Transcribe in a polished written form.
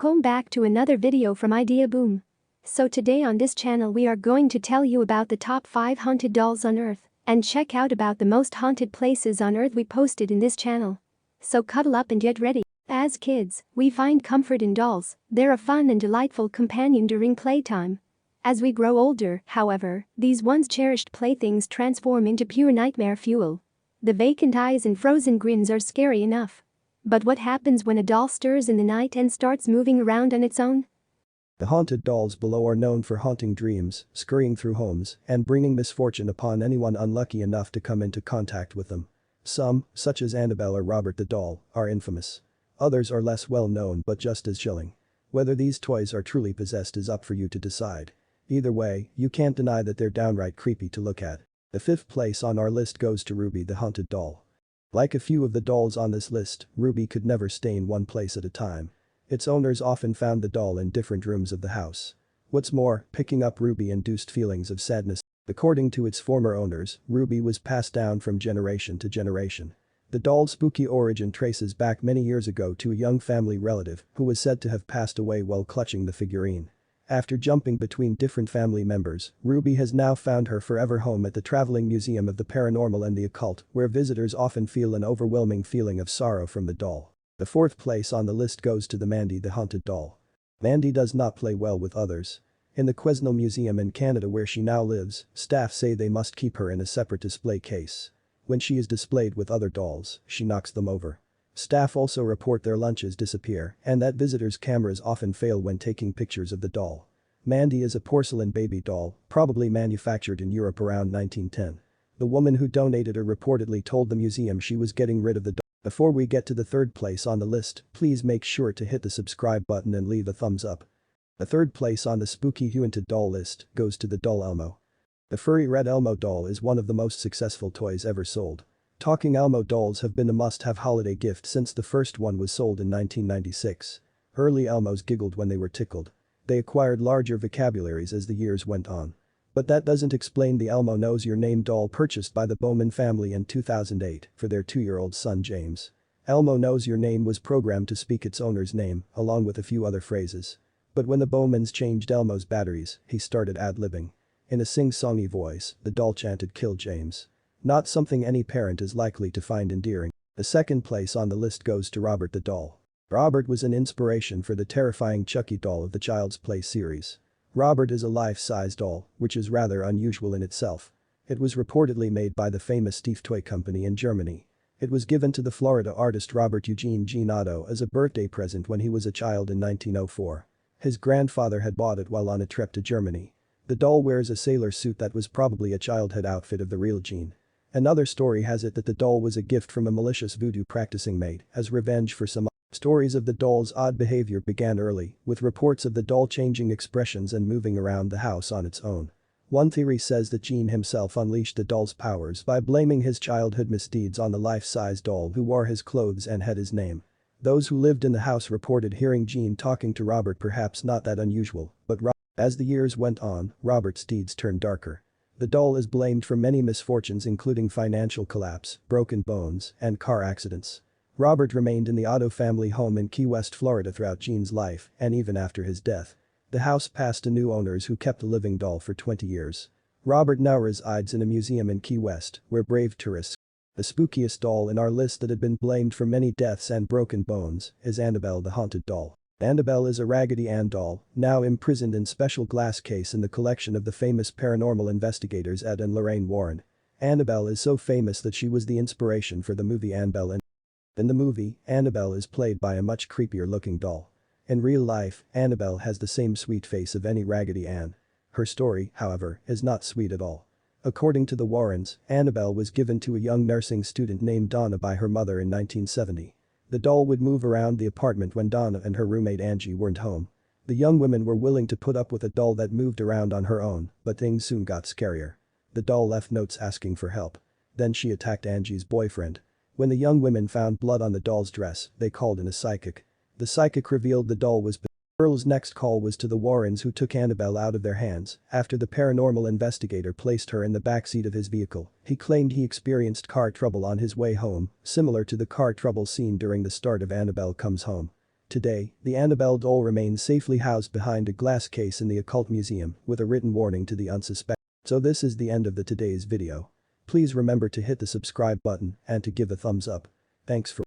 Welcome back to another video from Idea Boom. So today on this channel we are going to tell you about the top 5 haunted dolls on Earth and check out about the most haunted places on Earth we posted in this channel. So cuddle up and get ready. As kids, we find comfort in dolls. They're a fun and delightful companion during playtime. As we grow older, however, these once cherished playthings transform into pure nightmare fuel. The vacant eyes and frozen grins are scary enough. But what happens when a doll stirs in the night and starts moving around on its own? The haunted dolls below are known for haunting dreams, scurrying through homes, and bringing misfortune upon anyone unlucky enough to come into contact with them. Some, such as Annabelle or Robert the doll, are infamous. Others are less well known but just as chilling. Whether these toys are truly possessed is up for you to decide. Either way, you can't deny that they're downright creepy to look at. The 5th place on our list goes to Ruby the haunted doll. Like a few of the dolls on this list, Ruby could never stay in one place at a time. Its owners often found the doll in different rooms of the house. What's more, picking up Ruby induced feelings of sadness. According to its former owners, Ruby was passed down from generation to generation. The doll's spooky origin traces back many years ago to a young family relative who was said to have passed away while clutching the figurine. After jumping between different family members, Ruby has now found her forever home at the Traveling Museum of the Paranormal and the Occult, where visitors often feel an overwhelming feeling of sorrow from the doll. The 4th place on the list goes to the Mandy the haunted doll. Mandy does not play well with others. In the Quesnel Museum in Canada where she now lives, staff say they must keep her in a separate display case. When she is displayed with other dolls, she knocks them over. Staff also report their lunches disappear and that visitors' cameras often fail when taking pictures of the doll. Mandy is a porcelain baby doll, probably manufactured in Europe around 1910. The woman who donated her reportedly told the museum she was getting rid of the doll. Before we get to the 3rd place on the list, please make sure to hit the subscribe button and leave a thumbs up. The 3rd place on the spooky haunted doll list goes to the doll Elmo. The furry red Elmo doll is one of the most successful toys ever sold. Talking Elmo dolls have been a must-have holiday gift since the first one was sold in 1996. Early Elmos giggled when they were tickled. They acquired larger vocabularies as the years went on. But that doesn't explain the Elmo Knows Your Name doll purchased by the Bowman family in 2008 for their 2-year-old son James. Elmo Knows Your Name was programmed to speak its owner's name, along with a few other phrases. But when the Bowmans changed Elmo's batteries, he started ad-libbing. In a sing-songy voice, the doll chanted "Kill James." Not something any parent is likely to find endearing. The 2nd place on the list goes to Robert the doll. Robert was an inspiration for the terrifying Chucky doll of the Child's Play series. Robert is a life-size doll, which is rather unusual in itself. It was reportedly made by the famous Steve Toy Company in Germany. It was given to the Florida artist Robert Eugene Gene Otto as a birthday present when he was a child in 1904. His grandfather had bought it while on a trip to Germany. The doll wears a sailor suit that was probably a childhood outfit of the real Gene. Another story has it that the doll was a gift from a malicious voodoo practicing maid as revenge for some. Stories of the doll's odd behavior began early, with reports of the doll changing expressions and moving around the house on its own. One theory says that Gene himself unleashed the doll's powers by blaming his childhood misdeeds on the life-size doll who wore his clothes and had his name. Those who lived in the house reported hearing Gene talking to Robert, perhaps not that unusual, but as the years went on, Robert's deeds turned darker. The doll is blamed for many misfortunes including financial collapse, broken bones, and car accidents. Robert remained in the Otto family home in Key West, Florida throughout Gene's life and even after his death. The house passed to new owners who kept the living doll for 20 years. Robert now resides in a museum in Key West where brave tourists. The spookiest doll in our list that had been blamed for many deaths and broken bones is Annabelle the haunted doll. Annabelle is a Raggedy Ann doll, now imprisoned in special glass case in the collection of the famous paranormal investigators Ed and Lorraine Warren. Annabelle is so famous that she was the inspiration for the movie Annabelle. In the movie, Annabelle is played by a much creepier looking doll. In real life, Annabelle has the same sweet face of any Raggedy Ann. Her story, however, is not sweet at all. According to the Warrens, Annabelle was given to a young nursing student named Donna by her mother in 1970. The doll would move around the apartment when Donna and her roommate Angie weren't home. The young women were willing to put up with a doll that moved around on her own, but things soon got scarier. The doll left notes asking for help. Then she attacked Angie's boyfriend. When the young women found blood on the doll's dress, they called in a psychic. The psychic revealed the doll was. Earl's next call was to the Warrens, who took Annabelle out of their hands after the paranormal investigator placed her in the backseat of his vehicle. He claimed he experienced car trouble on his way home, similar to the car trouble seen during the start of Annabelle Comes Home. Today, the Annabelle doll remains safely housed behind a glass case in the occult museum with a written warning to the unsuspecting. So this is the end of today's video. Please remember to hit the subscribe button and to give a thumbs up. Thanks for